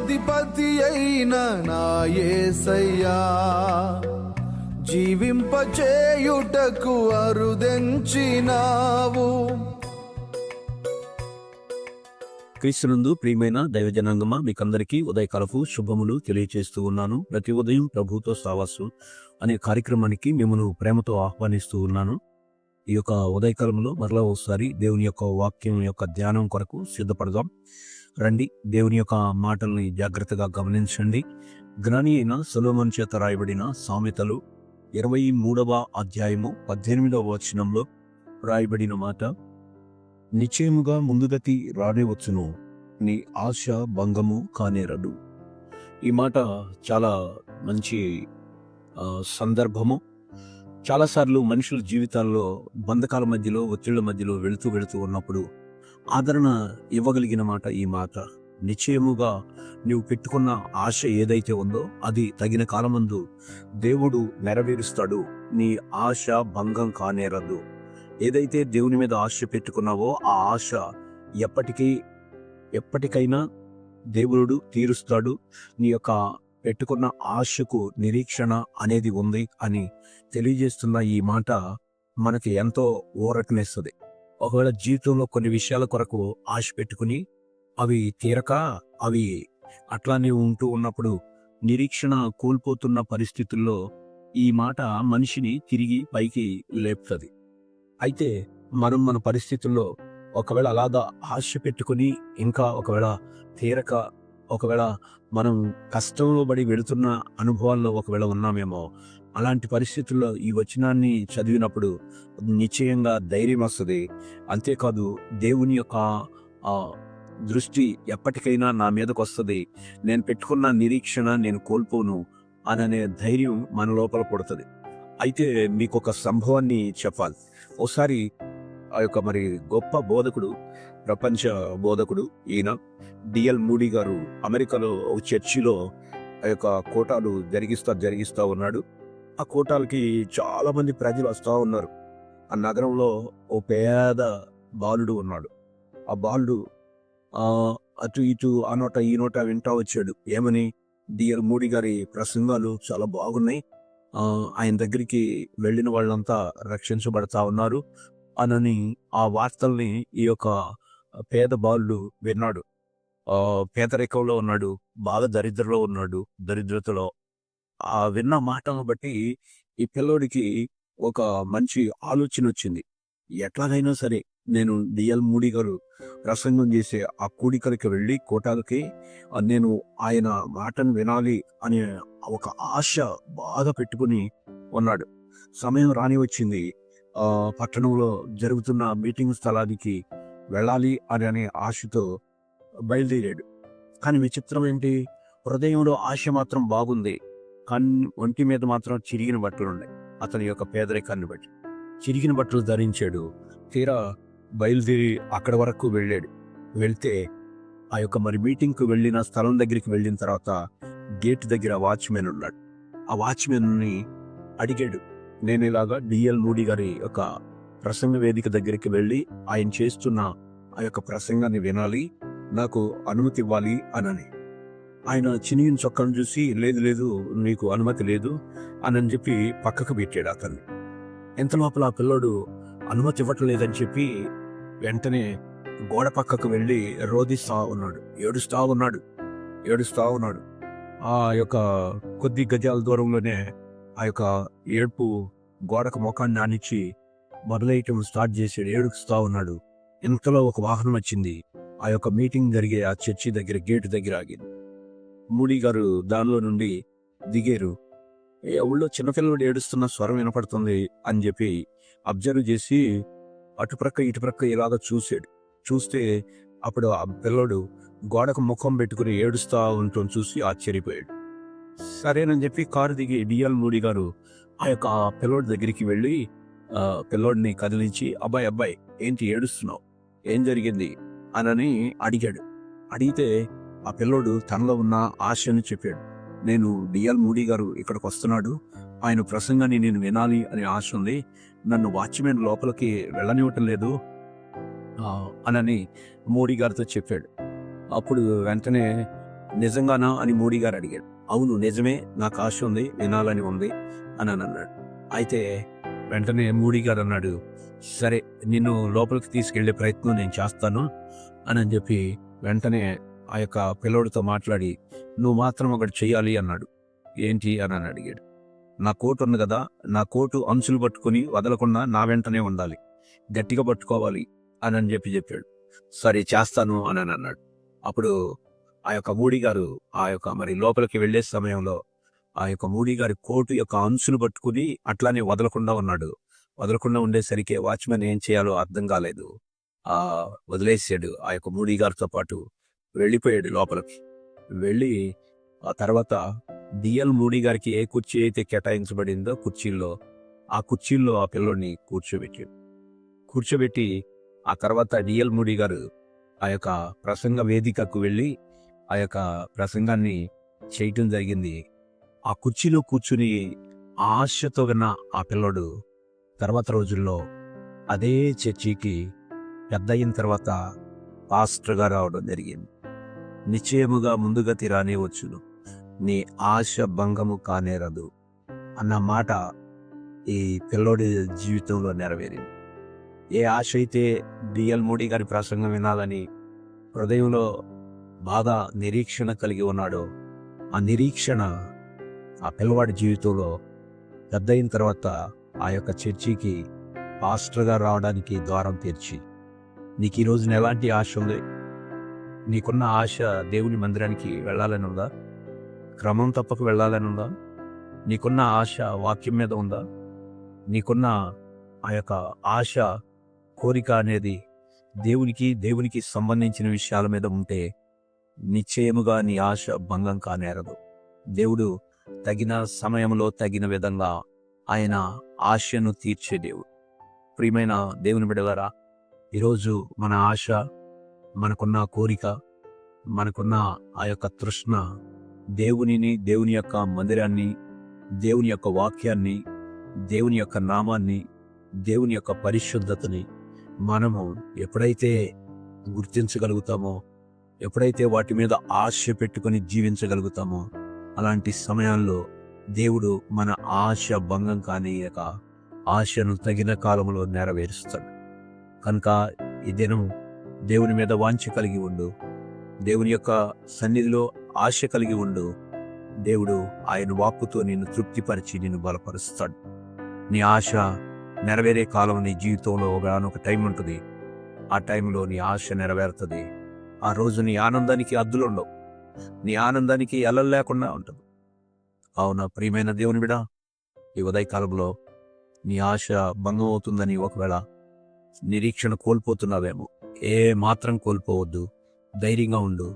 అధిపతి అయిన నా యేసయ్యా, జీవింపచేయుటకు అరుదెంచినావు. క్రీస్తునందు ప్రియమైన దైవజనాంగమా, మీకందరికీ ఉదయకాలపు శుభములు తెలియజేస్తూ ఉన్నాను. ప్రతి ఉదయం ప్రభుతో సావాసు అనే కార్యక్రమానికి మిమ్మల్ని ప్రేమతో ఆహ్వానిస్తూ ఉన్నాను. ఈ యొక్క ఉదయకాలంలో మరలా ఒకసారి దేవుని యొక్క వాక్యం యొక్క ధ్యానం కొరకు సిద్ధపడదాం. రండి, దేవుని యొక్క మాటల్ని జాగ్రత్తగా గమనించండి. జ్ఞాని అయిన సొలొమోను చేత రాయబడిన సామెతలు 23వ అధ్యాయము 18వ వచనంలో రాయబడిన మాట, నిశ్చయముగా ముందుగతి రానే వచ్చును, నీ ఆశ భంగము కానేరదు. ఈ మాట చాలా మంచి సందర్భము. చాలాసార్లు మనుషుల జీవితాల్లో బంధకాల మధ్యలో, ఒత్తిళ్ల మధ్యలో వెళుతూ ఉన్నప్పుడు ఆదరణ ఇవ్వగలిగిన మాట ఈ మాట. నిశ్చయముగా నీవు పెట్టుకున్న ఆశ ఏదైతే ఉందో అది తగిన కాలమందు దేవుడు నెరవేరుస్తాడు. నీ ఆశ భంగం కానేరదు. ఏదైతే దేవుని మీద ఆశ పెట్టుకున్నావో ఆ ఆశ ఎప్పటికైనా దేవుడు తీరుస్తాడు. నీ యొక్క పెట్టుకున్న ఆశకు నిరీక్షణ అనేది ఉంది అని తెలియజేస్తున్న ఈ మాట మనకి ఎంతో ఊరటనిస్తుంది. ఒకవేళ జీవితంలో కొన్ని విషయాల కొరకు ఆశ పెట్టుకుని అవి తీరక అవి అట్లానే ఉంటూ ఉన్నప్పుడు నిరీక్షణ కోల్పోతున్న పరిస్థితుల్లో ఈ మాట మనిషిని తిరిగి పైకి లేపుతుంది. అయితే మనం మన పరిస్థితుల్లో ఒకవేళ అలాగా ఆశ పెట్టుకుని ఇంకా ఒకవేళ తీరక, ఒకవేళ మనం కష్టంలో పడి వెళుతున్న అనుభవాల్లో ఒకవేళ ఉన్నామేమో, అలాంటి పరిస్థితుల్లో ఈ వచనాన్ని చదివినప్పుడు నిశ్చయంగా ధైర్యం వస్తుంది. అంతేకాదు దేవుని యొక్క దృష్టి ఎప్పటికైనా నా మీదకు వస్తుంది, నేను పెట్టుకున్న నిరీక్షణ నేను కోల్పోను అనే ధైర్యం మన లోపల పుడుతుంది. అయితే మీకు ఒక సంభవాన్ని చెప్పాలి. ఒకసారి ఆ యొక్క గొప్ప బోధకుడు, ప్రపంచ బోధకుడు ఈయన డిఎల్ మూడీ గారు అమెరికాలో ఒక చర్చిలో ఆ యొక్క కోటాలు జరిగిస్తా ఉన్నాడు. ఆ కోటాలకి చాలా మంది ప్రజలు వస్తూ ఉన్నారు. ఆ నగరంలో ఓ పేద బాలుడు ఉన్నాడు. ఆ బాలుడు అటు ఇటు ఆ నోట ఈ నోట వింటా వచ్చాడు. ఏమని? డిఎల్ మూడీ గారి ప్రసంగాలు చాలా బాగున్నాయి, ఆయన దగ్గరికి వెళ్ళిన వాళ్ళంతా రక్షించబడతా ఉన్నారు అని ఆ వార్తల్ని ఈ యొక్క పేద బాలుడు విన్నాడు. పేదరికంలో ఉన్నాడు, బాగా దరిద్రలో ఉన్నాడు, దరిద్రతలో. ఆ విన్న మాటను బట్టి ఈ పిల్లోడికి ఒక మంచి ఆలోచన వచ్చింది. ఎట్లాగైనా సరే నేను డిఎల్ మూడీ గారు ప్రసంగం చేసే ఆ కూడికలకి వెళ్ళి కోటాలకి నేను ఆయన మాటను వినాలి అనే ఒక ఆశ బాగా పెట్టుకుని ఉన్నాడు. సమయం రాని వచ్చింది. పట్టణంలో జరుగుతున్న మీటింగ్ స్థలానికి వెళ్ళాలి అనే ఆశతో బయలుదేరాడు. కానీ విచిత్రం ఏంటి, హృదయంలో ఆశ మాత్రం బాగుంది, కానీ ఒంటి మీద మాత్రం చిరిగిన బట్టలు ఉన్నాయి. అతని యొక్క పేదరికాన్ని బట్టి చిరిగిన బట్టలు ధరించాడు. తీరా బయలుదేరి అక్కడి వరకు వెళ్ళాడు. వెళ్తే ఆ యొక్క మీటింగ్కు వెళ్ళిన స్థలం దగ్గరికి వెళ్ళిన తర్వాత గేట్ దగ్గర వాచ్మెన్ ఉన్నాడు. ఆ వాచ్మెన్ని అడిగాడు, నేను ఇలాగా డిఎల్ మూడీ గారి యొక్క ప్రసంగ వేదిక దగ్గరికి వెళ్ళి ఆయన చేస్తున్న ఆ యొక్క ప్రసంగాన్ని వినాలి, నాకు అనుమతి ఇవ్వాలి అని. ఆయన చినిగిన చొక్కాను చూసి లేదు నీకు అనుమతి లేదు అని చెప్పి పక్కకు పెట్టాడు అతన్ని. ఎంత లోపల ఆ పిల్లోడు అనుమతి ఇవ్వటం లేదని చెప్పి వెంటనే గోడ పక్కకు వెళ్ళి రోధిస్తా ఉన్నాడు, ఏడుస్తా ఉన్నాడు. ఆ యొక్క కొద్ది గజాల దూరంలోనే ఆ యొక్క ఏడుపు గోడకు ముఖాన్ని ఆనిచ్చి మొదలైటం స్టార్ట్ చేసాడు, ఏడుస్తా ఉన్నాడు. ఇంతలో ఒక వాహనం వచ్చింది. ఆ యొక్క మీటింగ్ జరిగే ఆ చర్చి దగ్గర గేటు దగ్గర ఆగింది. మూడీ గారు దానిలో నుండి దిగారు. ఊళ్ళో చిన్నపిల్లడు ఏడుస్తున్న స్వరం వినపడుతుంది అని చెప్పి అబ్జర్వ్ చేసి అటుప్రక్క ఇటుప్రక్క ఇలాగ చూశాడు. చూస్తే అప్పుడు ఆ పిల్లోడు గోడకు ముఖం పెట్టుకుని ఏడుస్తా ఉండటం చూసి ఆశ్చర్యపోయాడు. సరేనని చెప్పి కారు దిగి డిఎల్ మూడీ గారు ఆ యొక్క పిల్లోడి దగ్గరికి వెళ్ళి పిల్లోడిని కదిలించి, అబ్బాయి ఏంటి ఏడుస్తున్నావు, ఏం జరిగింది అని అడిగాడు. అడిగితే ఆ పిల్లోడు తనలో ఉన్న ఆశని చెప్పాడు. నేను డిఎల్ మూడీ గారు ఇక్కడికి వస్తున్నాడు, ఆయన ప్రసంగాన్ని నేను వినాలి అనే ఆశ ఉంది, నన్ను వాచ్మెన్ లోపలికి వెళ్ళనివ్వటం లేదు అని మూడీ గారితో చెప్పాడు. అప్పుడు వెంటనే నిజంగానా అని మూడి గారు అడిగాడు. అవును నిజమే, నాకు ఆశ ఉంది, వినాలని ఉంది అని అన్నాడు. అయితే వెంటనే మూడి గారు అన్నాడు, సరే నిన్ను లోపలికి తీసుకెళ్లే ప్రయత్నం నేను చేస్తాను అని చెప్పి వెంటనే ఆ యొక్క పిల్లోడితో మాట్లాడి, నువ్వు మాత్రం ఒకటి చెయ్యాలి అన్నాడు. ఏంటి అని అడిగాడు. నా కోటు ఉంది కదా, నా కోటు అంచులు పట్టుకుని వదలకుండా నా వెంటనే ఉండాలి, గట్టిగా పట్టుకోవాలి అని చెప్పాడు. సరే చేస్తాను అని అన్నాడు. అప్పుడు ఆ యొక్క మూడి గారు ఆ యొక్క మరి లోపలికి వెళ్లే సమయంలో ఆ యొక్క మూడి గారి కోటు యొక్క అంచులు పట్టుకుని అట్లానే వదలకుండా ఉన్నాడు. వదలకుండా ఉండేసరికి వాచ్మెన్ ఏం చేయాలో అర్థం కాలేదు. వదిలేసాడు. ఆ యొక్క మూడి గారితో పాటు వెళ్ళిపోయాడు లోపలికి. వెళ్ళి ఆ తర్వాత డిఎల్ మూడి గారికి ఏ కుర్చీ అయితే కేటాయించబడిందో ఆ కుర్చీల్లో ఆ పిల్లోడిని కూర్చోబెట్టి ఆ తర్వాత డిఎల్ మూడి గారు ఆ యొక్క ప్రసంగ వేదికకు వెళ్ళి ఆ యొక్క ప్రసంగాన్ని చేయటం జరిగింది. ఆ కుర్చీలో కూర్చుని ఆశతో విన్న ఆ పిల్లోడు తర్వాత రోజుల్లో అదే చర్చికి పెద్ద అయిన తర్వాత పాస్టర్గా రావడం జరిగింది. నిశ్చయముగా ముందుగతి రానే వచ్చును, నీ ఆశ భంగము కానేరదు అన్న మాట ఈ పిల్లోడి జీవితంలో నెరవేరింది. ఏ ఆశ అయితే డిఎల్ మూడి గారి ప్రసంగం వినాలని హృదయంలో బాగా నిరీక్షణ కలిగి ఉన్నాడో, ఆ నిరీక్షణ ఆ పిల్లవాడి జీవితంలో పెద్ద అయిన తర్వాత ఆ యొక్క చర్చికి పాస్టర్గా రావడానికి ద్వారం తెరిచి, నీకు ఈ రోజున ఎలాంటి ఆశ ఉంది? నీకున్న ఆశ దేవుని మందిరానికి వెళ్ళాలని ఉందా? క్రమం తప్పక వెళ్ళాలని ఉందా? నీకున్న ఆశ వాక్యం మీద ఉందా? నీకున్న ఆ యొక్క ఆశ, కోరిక అనేది దేవునికి సంబంధించిన విషయాల మీద ఉంటే నిశ్చయముగా నీ ఆశ భంగం కానేరదు. దేవుడు తగిన సమయంలో తగిన విధంగా ఆయన ఆశను తీర్చే దేవుడు. ప్రియమైన దేవుని బిడ్డలారా, ఈరోజు మన ఆశ, మనకున్న కోరిక, మనకున్న ఆ యొక్క తృష్ణ దేవుని యొక్క మందిరాన్ని, దేవుని యొక్క వాక్యాన్ని, దేవుని యొక్క నామాన్ని, దేవుని యొక్క పరిశుద్ధతని మనము ఎప్పుడైతే గుర్తించగలుగుతామో, ఎప్పుడైతే వాటి మీద ఆశ పెట్టుకొని జీవించగలుగుతామో, అలాంటి సమయాల్లో దేవుడు మన ఆశ భంగం కానీయక ఆశను తగిన కాలంలో నెరవేరుస్తాడు. కనుక ఈ దినం దేవుని మీద వాంఛ కలిగి ఉండు, దేవుని యొక్క సన్నిధిలో ఆశ కలిగి ఉండు. దేవుడు ఆయన వాక్కుతో నిన్ను తృప్తిపరిచి నిన్ను బలపరుస్తాడు. నీ ఆశ నెరవేరే కాలం నీ జీవితంలో ఒకనొక టైం ఉంటుంది. ఆ టైంలో నీ ఆశ నెరవేరుతుంది. ఆ రోజు నీ ఆనందానికి అద్దులుండవు, నీ ఆనందానికి ఎల్లలు లేకుండా ఉంటుంది. అవునా ప్రియమైన దేవుని బిడ్డ, ఈ ఉదయకాలంలో నీ ఆశ భంగం అవుతుందని ఒకవేళ నిరీక్షణ కోల్పోతున్నావేమో, ఏ మాత్రం కోల్పోవద్దు, ధైర్యంగా ఉండు.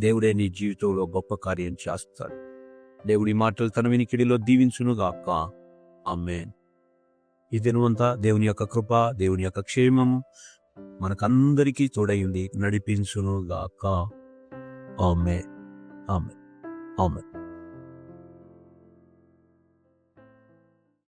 దేవుడే నీ జీవితంలో గొప్ప కార్యం చేస్తాడు. దేవుడి మాటలు తన వినికిడిలో దీవించునుగాక. ఆమేన్. ఈ దినమంతా దేవుని యొక్క కృప, దేవుని యొక్క క్షేమము మనకందరికీ తోడైంది నడిపించునుగాక. ఆమేన్. ఆమేన్. ఆమేన్.